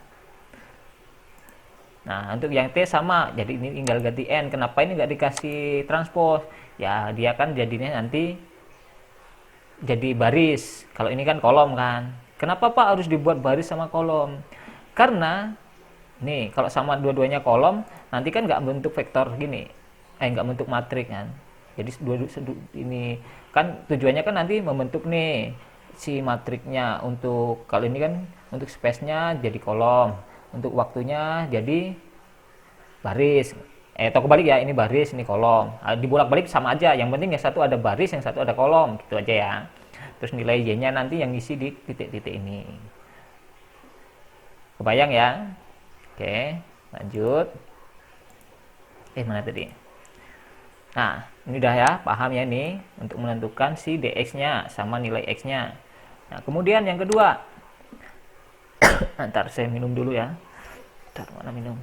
Nah, untuk yang T sama, jadi ini tinggal ganti N. Kenapa ini nggak dikasih transpose? Ya, dia kan jadinya nanti jadi baris. Kalau ini kan kolom kan. Kenapa Pak harus dibuat baris sama kolom? Karena nih, kalau sama dua-duanya kolom, nanti kan nggak bentuk vektor gini. Nggak bentuk matrik kan. Jadi ini kan tujuannya kan nanti membentuk nih si matriknya. Untuk kalau ini kan untuk space-nya jadi kolom, untuk waktunya jadi baris, atau kebalik ya, ini baris ini kolom. Dibolak-balik sama aja, yang penting yang satu ada baris, yang satu ada kolom, gitu aja ya. Terus nilai y-nya nanti yang isi di titik-titik ini. Kebayang ya? Oke, lanjut. Mana tadi? Nah, ini udah ya, paham ya nih untuk menentukan si dx-nya sama nilai x-nya. Nah, kemudian yang kedua, ntar saya minum dulu ya. Ntar mana minum?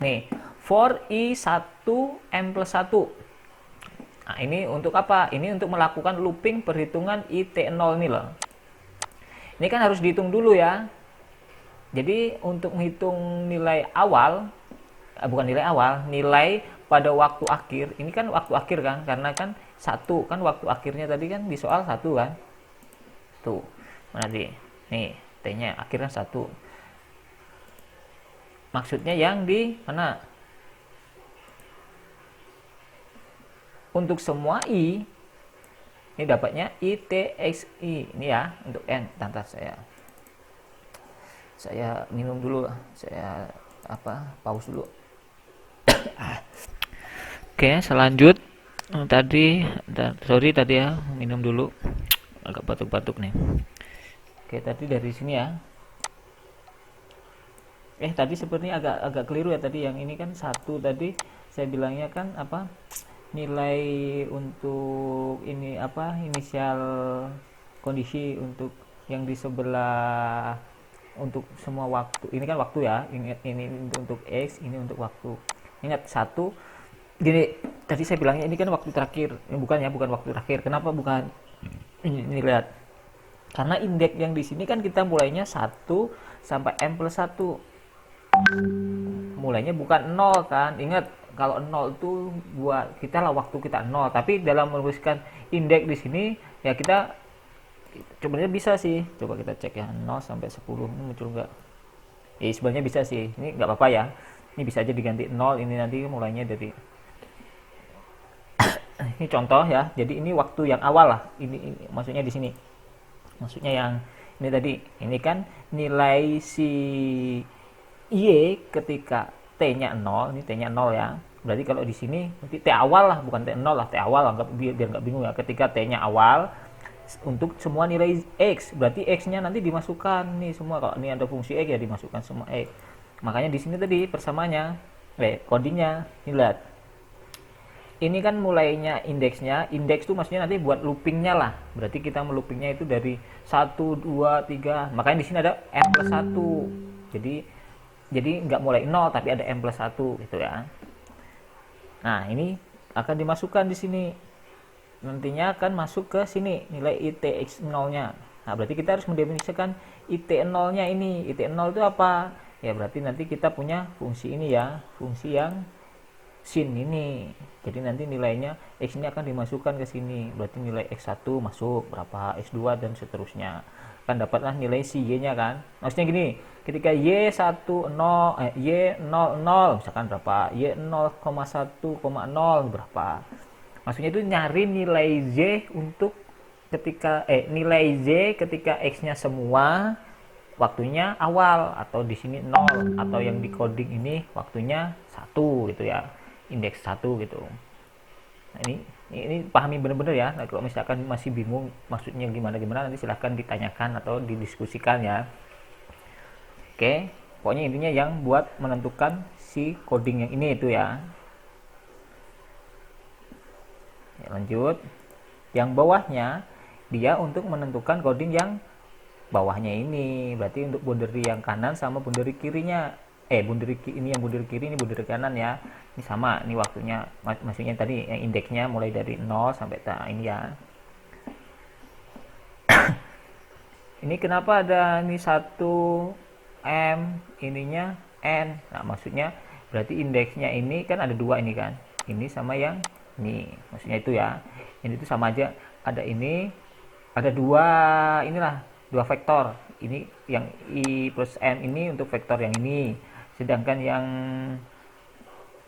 Nih, for i1m+1. Nah, ini untuk apa? Ini untuk melakukan looping perhitungan it0 ini loh. Ini kan harus dihitung dulu ya. Jadi untuk menghitung nilai awal, bukan nilai awal, nilai pada waktu akhir. Ini kan waktu akhir kan, karena kan 1 kan waktu akhirnya tadi kan di soal 1 kan. Tuh, mana sih? Nih, t-nya akhirnya 1. Maksudnya yang di mana? Untuk semua i, ini dapatnya itxi. Ini ya, untuk n. Tantar saya minum dulu, saya pause dulu. Oke, selanjut tadi sorry tadi ya, minum dulu, agak batuk-batuk nih. Oke, tadi dari sini ya. Tadi sepertinya agak keliru ya, tadi yang ini kan 1 tadi saya bilangnya kan apa, nilai untuk ini inisial kondisi untuk yang di sebelah untuk semua waktu. Ini kan waktu ya, ini untuk x, ini untuk waktu. Ingat 1 gini, tadi saya bilangnya ini kan waktu terakhir. Bukan waktu terakhir. Kenapa bukan? Ini lihat. Karena indeks yang di sini kan kita mulainya 1 sampai m+1. Mulainya bukan 0 kan. Ingat, kalau 0 itu buat kita lah waktu kita 0, tapi dalam menuliskan indeks di sini ya kita sebenarnya bisa sih. Coba kita cek ya, 0 sampai 10 ini muncul nggak? Sebenarnya bisa sih. Ini nggak apa-apa ya. Ini bisa aja diganti 0, ini nanti mulainya dari ini contoh ya. Jadi ini waktu yang awal lah. Ini maksudnya di sini. Maksudnya yang ini tadi. Ini kan nilai si y ketika t-nya 0, ini t-nya 0 ya. Berarti kalau di sini nanti t awal lah, bukan t0 lah, t awal lah, biar nggak bingung ya. Ketika t-nya awal, untuk semua nilai X. Berarti X-nya nanti dimasukkan nih semua. Kalau ini ada fungsi X ya dimasukkan semua X. Makanya di sini tadi persamanya, codingnya, ini lihat. Ini kan mulainya indeksnya, indeks itu maksudnya nanti buat loopingnya lah. Berarti kita meloopingnya itu dari 1, 2, 3. Makanya di sini ada n plus 1. Jadi nggak mulai 0 tapi ada n plus 1 gitu ya. Nah, ini akan dimasukkan di sini. Nantinya akan masuk ke sini nilai ITX0-nya. Nah, berarti kita harus mendefinisikan IT0-nya ini. IT0 itu apa? Ya, berarti nanti kita punya fungsi ini ya, fungsi yang sin ini. Jadi nanti nilainya X ini akan dimasukkan ke sini. Berarti nilai X1 masuk berapa, X2 dan seterusnya. Kan dapatlah nilai si Y-nya kan. Maksudnya gini, ketika Y1 0 Y0 0 misalkan berapa? Y 0,1,0 berapa? Maksudnya itu nyari nilai Z untuk ketika nilai Z ketika X-nya semua waktunya awal, atau di sini 0, atau yang di coding ini waktunya 1 gitu ya, indeks 1 gitu. Nah, ini pahami benar-benar ya. Nah, kalau misalkan masih bingung maksudnya gimana nanti silahkan ditanyakan atau didiskusikan ya. Oke, pokoknya intinya yang buat menentukan si coding yang ini itu ya. Ya, lanjut. Yang bawahnya dia untuk menentukan coding yang bawahnya ini. Berarti untuk boundary yang kanan sama boundary kirinya. Boundary ini yang boundary kiri, ini boundary kanan ya. Ini sama, ini waktunya maksudnya tadi yang indeksnya mulai dari 0 sampai ini ya. Ini kenapa ada ini 1 M, ininya N. Nah, maksudnya berarti indeksnya ini kan ada 2 ini kan. Ini sama yang ini. Maksudnya itu ya. Ini itu sama aja, ada ini, ada 2 inilah, 2 vektor. Ini yang I plus N ini untuk vektor yang ini. Sedangkan yang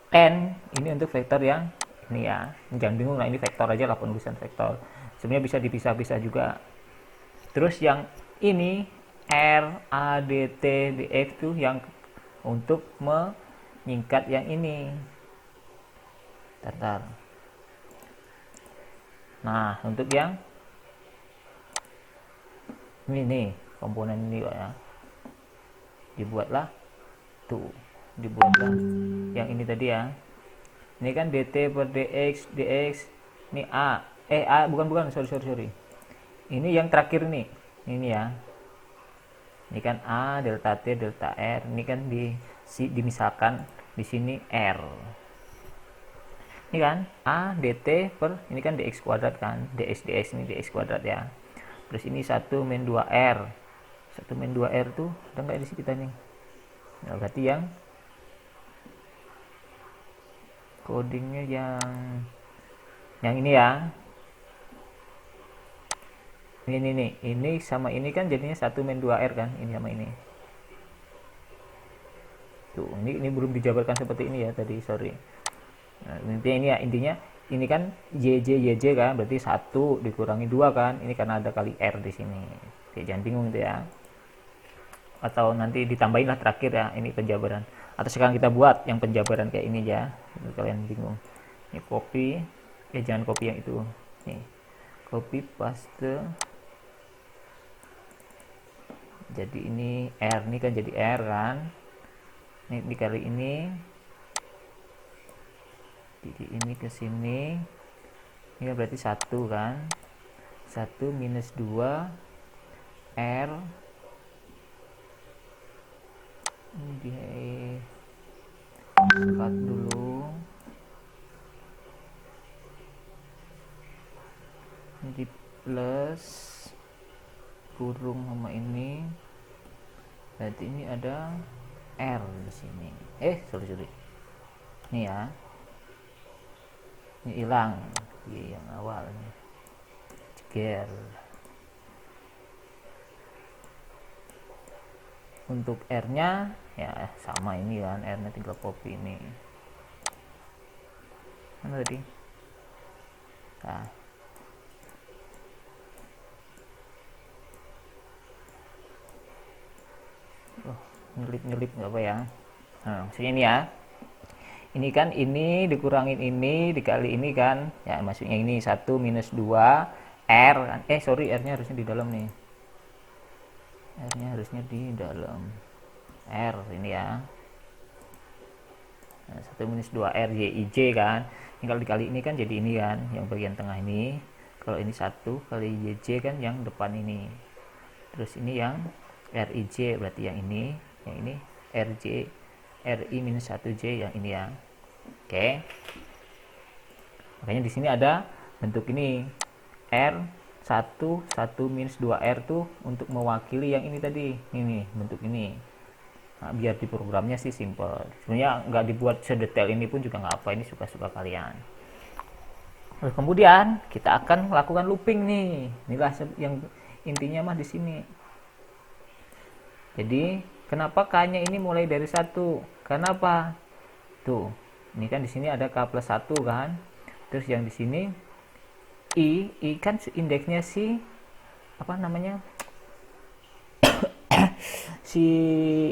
N ini untuk vektor yang ini ya. Jangan bingung lah, ini vektor aja lah, penulisan vektor. Sebenarnya bisa dipisah-pisah juga. Terus yang ini R, A, D, T, D, F itu yang untuk menyingkat yang ini. Bentar. Nah, untuk yang ini nih, komponen ini ya. Dibuatlah yang ini tadi ya. Ini kan dt per dx ini a bukan sorry, ini yang terakhir nih, ini ya, ini kan a delta t delta r, ini kan dimisalkan di sini r, ini kan a dt per ini kan dx kuadrat kan, dx ini dx kuadrat ya, terus ini 1 min 2r, 1 min 2r tuh udah nggak di sini kita nih. Nah, berarti yang codingnya yang ini ya, ini sama ini kan jadinya 1 min 2r kan, ini sama ini tuh, ini belum dijabarkan seperti ini ya tadi, sorry. Nah, intinya ini ya, intinya ini kan yj kan, berarti 1 dikurangi 2 kan, ini karena ada kali r di sini. Oke, jangan bingung itu ya, atau nanti ditambahin lah terakhir ya, ini penjabaran, atau sekarang kita buat yang penjabaran kayak ini ya, kalian bingung. Ini copy, jangan copy yang itu, nih copy paste, jadi ini R, ini kan jadi R kan, ini dikali ini, jadi ini ke sini, ini berarti 1 kan, 1 minus 2 R, ini di cut dulu, ini di plus kurung sama ini, berarti ini ada R di sini. Sorry ini ya, ini hilang yang awal nih, ceger. Untuk R nya ya sama ini kan, R nya tinggal copy ini, mana tadi, nah nyelip nggak apa ya. Nah, maksudnya ini ya, ini kan ini dikurangin ini dikali ini kan ya, maksudnya ini 1 minus 2 R kan, sorry, R nya harusnya di dalam nih, R nya harusnya di dalam, R ini ya. Nah, 1 minus 2 R Y I J kan, ini kalau dikali ini kan jadi ini kan yang bagian tengah ini, kalau ini 1 kali Y J kan yang depan ini, terus ini yang R I J berarti yang ini R J R I minus 1 J yang ini ya. Oke, makanya di sini ada bentuk ini R 1 minus 2 R tuh untuk mewakili yang ini tadi, ini bentuk ini. Nah, biar di programnya sih simple, sebenarnya nggak dibuat sedetail ini pun juga nggak apa, ini suka-suka kalian. Terus kemudian kita akan melakukan looping nih, inilah yang intinya mah di sini. Jadi kenapa K-nya ini mulai dari 1? Karena apa? Tuh, ini kan di sini ada K plus 1 kan. Terus yang di sini I kan indeksnya si apa namanya? si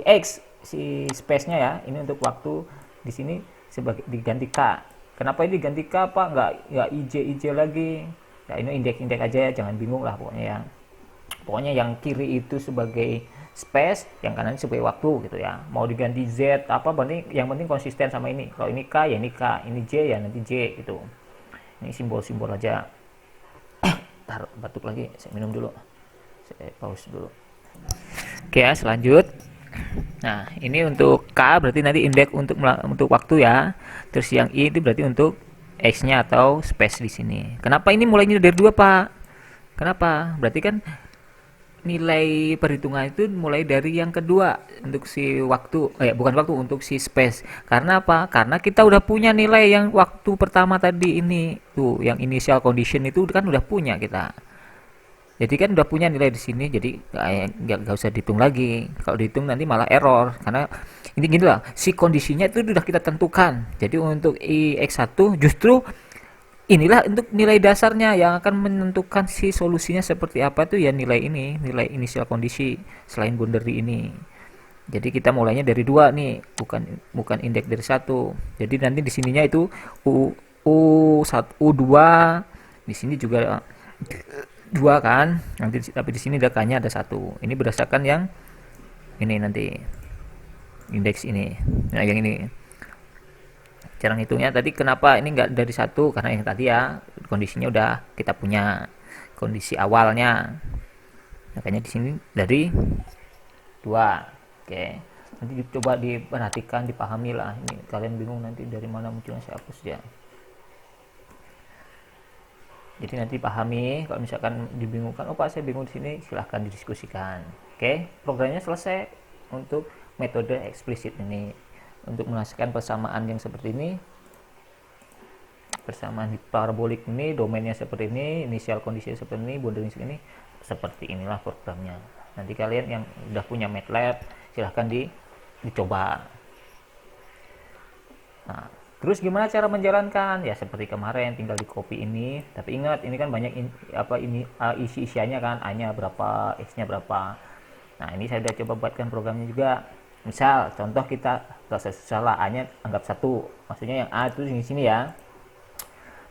X, si space-nya ya. Ini untuk waktu di sini sebagai diganti K. Kenapa ini diganti K, Pak? Nggak IJ lagi. Ya ini indeks aja ya, jangan bingung lah pokoknya ya. Pokoknya yang kiri itu sebagai space, yang kanan sebagai waktu gitu ya. Mau diganti Z apa, yang penting konsisten sama ini. Kalau ini K ya ini K, ini J ya nanti J gitu. Ini simbol-simbol aja. Taruh batuk lagi, saya minum dulu. Saya pause dulu. Oke ya, selanjut. Nah, ini untuk K berarti nanti indeks untuk waktu ya. Terus yang I itu berarti untuk X-nya atau space di sini. Kenapa ini mulainya dari 2, Pak? Kenapa? Berarti kan nilai perhitungan itu mulai dari yang kedua untuk si waktu, bukan waktu, untuk si space. Karena apa? Karena kita udah punya nilai yang waktu pertama tadi ini tuh, yang initial condition itu kan udah punya kita. Jadi kan udah punya nilai di sini, jadi nggak usah dihitung lagi. Kalau dihitung nanti malah error, karena ini gini lah, si kondisinya itu sudah kita tentukan. Jadi untuk IX1 justru inilah untuk nilai dasarnya yang akan menentukan si solusinya seperti apa tuh ya, nilai ini, nilai inisial kondisi selain boundary ini. Jadi kita mulainya dari 2 nih, bukan indeks dari 1. Jadi nanti di sininya itu U1 U2, di sini juga 2 kan. Nanti tapi di sini datanya ada 1. Ini berdasarkan yang ini nanti indeks ini. Nah, yang ini. Cara ngitungnya tadi kenapa ini enggak dari 1? Karena yang tadi ya kondisinya udah kita punya kondisi awalnya. Makanya di sini dari 2. Oke. Nanti coba diperhatikan, dipahami lah. Ini kalian bingung nanti dari mana munculnya, saya hapus ya. Jadi nanti pahami, kalau misalkan dibingungkan, oh Pak saya bingung di sini, silahkan didiskusikan. Oke, programnya selesai untuk metode eksplisit ini. Untuk menghasilkan persamaan yang seperti ini, persamaan parabolik ini, domainnya seperti ini, inisial kondisi seperti ini, boundary ini, seperti inilah programnya. Nanti kalian yang udah punya MATLAB, silahkan dicoba. Nah, terus gimana cara menjalankan? Ya seperti kemarin, tinggal di copy ini. Tapi ingat, ini kan banyak isi-isiannya kan, A-nya berapa, X-nya berapa. Nah, ini saya udah coba buatkan programnya juga. Misal, contoh kita gak susah lah, A-nya anggap 1. Maksudnya yang A itu di sini ya.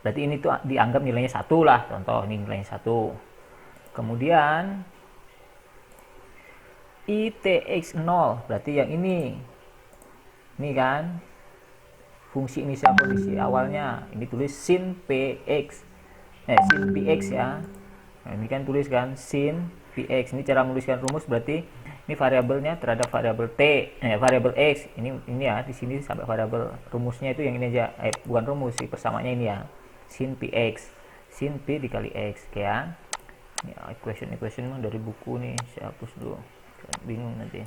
Berarti ini tuh dianggap nilainya 1 lah. Contoh, ini nilainya 1. Kemudian ITX 0, berarti yang ini. Ini kan fungsi inisial kondisi awalnya, ini tulis sin px, sin px ya. Nah, ini kan tulis kan sin px. Ini cara menuliskan rumus, berarti ini variabelnya terhadap variabel t, variabel x. Ini ya di sini sampai variabel rumusnya itu yang ini aja, bukan rumus sih, persamaannya ini ya, sin px, sin p dikali x, oke ya. Ini equation mah dari buku nih, saya hapus dulu, bingung nanti.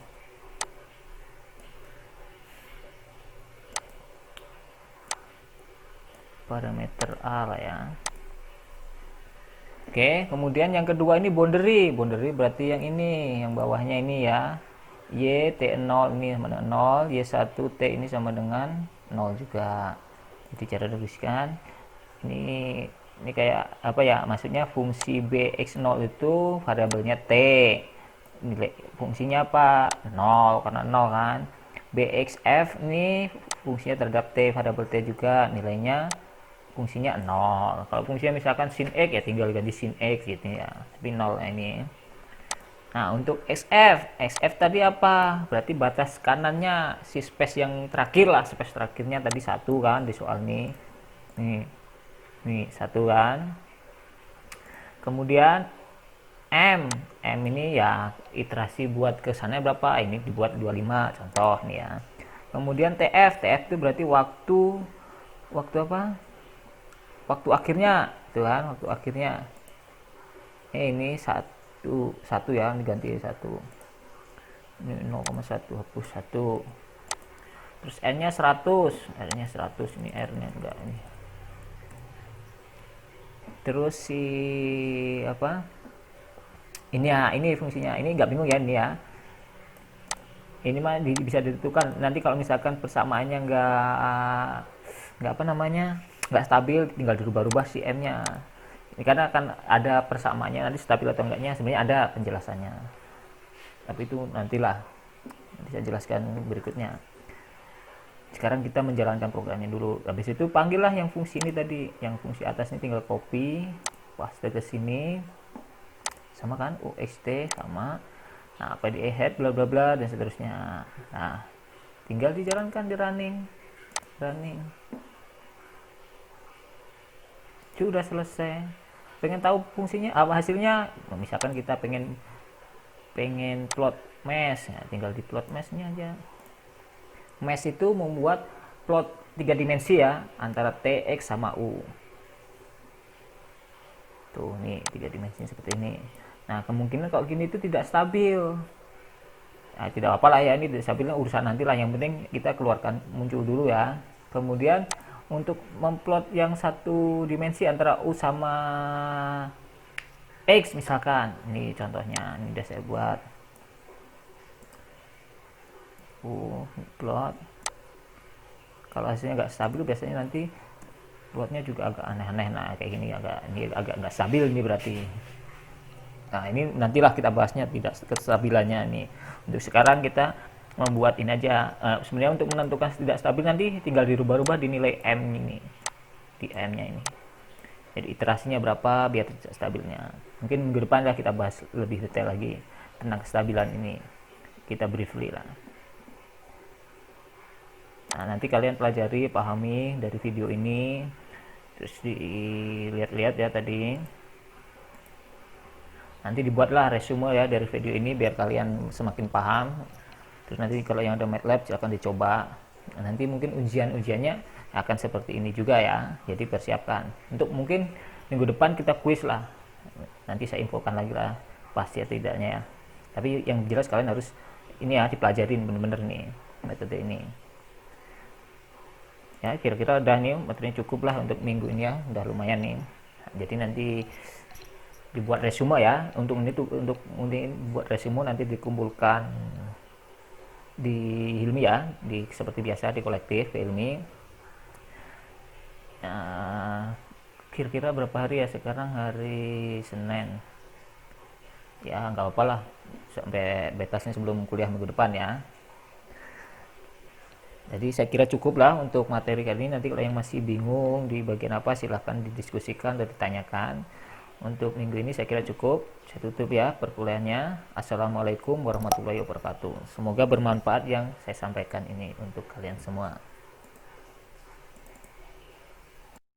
Parameter A lah ya. Oke, kemudian yang kedua ini boundary berarti yang ini, yang bawahnya ini ya, Y T0 ini sama dengan 0, Y1 T ini sama dengan 0 juga. Jadi cara tuliskan ini kayak apa ya, maksudnya fungsi Bx0 itu variabelnya T, nilai fungsinya apa, 0 karena 0 kan. Bxf ini fungsinya terhadap T, variabel T juga, nilainya fungsinya 0. Kalau fungsinya misalkan sin X ya tinggal ganti sin X gitu ya, tapi 0 ini. Nah, untuk XF tadi apa? Berarti batas kanannya si space yang terakhir lah, space terakhirnya tadi 1 kan di soal ini. Nih 1 kan. Kemudian M ini ya iterasi buat kesannya berapa? Ini dibuat 25 contoh nih ya. Kemudian TF itu berarti waktu apa? Waktu akhirnya, itu kan, waktu akhirnya. Ini satu ya, diganti 1. Ini 0,1 hapus 1. Terus N-nya 100, R-nya 100, ini R-nya enggak ini. Terus si apa? Ini ya, ini fungsinya. Ini enggak bingung ya ini ya. Ini mah bisa ditentukan nanti kalau misalkan persamaannya enggak apa namanya? Enggak stabil, tinggal dirubah-rubah si M-nya. Ini karena akan ada persamaannya nanti stabil atau enggaknya sebenarnya ada penjelasannya. Tapi itu nantilah. Nanti saya jelaskan berikutnya. Sekarang kita menjalankan programnya dulu. Habis itu panggillah yang fungsi ini tadi, yang fungsi atas ini tinggal copy, paste ke sini. Sama kan? UXT sama. Nah, PDE head bla bla bla dan seterusnya. Nah, tinggal dijalankan di running. Sudah selesai. Pengen tahu fungsinya apa hasilnya? Nah, misalkan kita pengen plot mesh, ya, tinggal di plot mesh-nya aja. Mesh itu membuat plot 3 dimensi ya antara T, X sama U. Tuh nih 3 dimensinya seperti ini. Nah kemungkinan kalau gini itu tidak stabil. Nah, tidak apa lah ya, ini tidak stabilnya urusan nantilah. Yang penting kita keluarkan muncul dulu ya. Kemudian untuk memplot yang satu dimensi antara U sama X misalkan, ini contohnya, ini udah saya buat. Plot. Kalau hasilnya nggak stabil biasanya nanti plotnya juga agak aneh-aneh. Nah kayak gini agak nggak stabil ini berarti. Nah ini nantilah kita bahasnya tidak kestabilannya nih. Untuk sekarang kita membuat ini aja. Sebenarnya untuk menentukan tidak stabil nanti tinggal dirubah-rubah di nilai M ini, di M nya ini. Jadi iterasinya berapa biar tidak stabilnya. Mungkin minggu depan lah kita bahas lebih detail lagi tentang kestabilan ini. Kita briefly lah. Nah, nanti kalian pelajari, pahami dari video ini, terus dilihat-lihat ya tadi. Nanti dibuatlah resume ya dari video ini biar kalian semakin paham. Terus nanti kalau yang ada MATLAB silahkan dicoba. Nah, nanti mungkin ujian-ujiannya akan seperti ini juga ya. Jadi persiapkan. Untuk mungkin minggu depan kita kuis lah. Nanti saya infokan lagi lah pasti atau tidaknya ya. Tapi yang jelas kalian harus ini ya dipelajarin bener-bener nih metode ini. Ya kira-kira udah nih materinya cukup lah untuk minggu ini ya, udah lumayan nih. Jadi nanti dibuat resume ya, untuk buat resume nanti dikumpulkan di Hilmi ya, seperti biasa di kolektif ke Hilmi. Kira-kira berapa hari ya sekarang? Hari Senin ya, nggak apa-apa lah sampai betasnya sebelum kuliah minggu depan ya. Jadi saya kira cukup lah untuk materi kali ini. Nanti kalau yang masih bingung di bagian apa silahkan didiskusikan dan ditanyakan. Untuk minggu ini saya kira cukup. Saya tutup ya perkuliahannya. Assalamualaikum warahmatullahi wabarakatuh. Semoga bermanfaat yang saya sampaikan ini untuk kalian semua.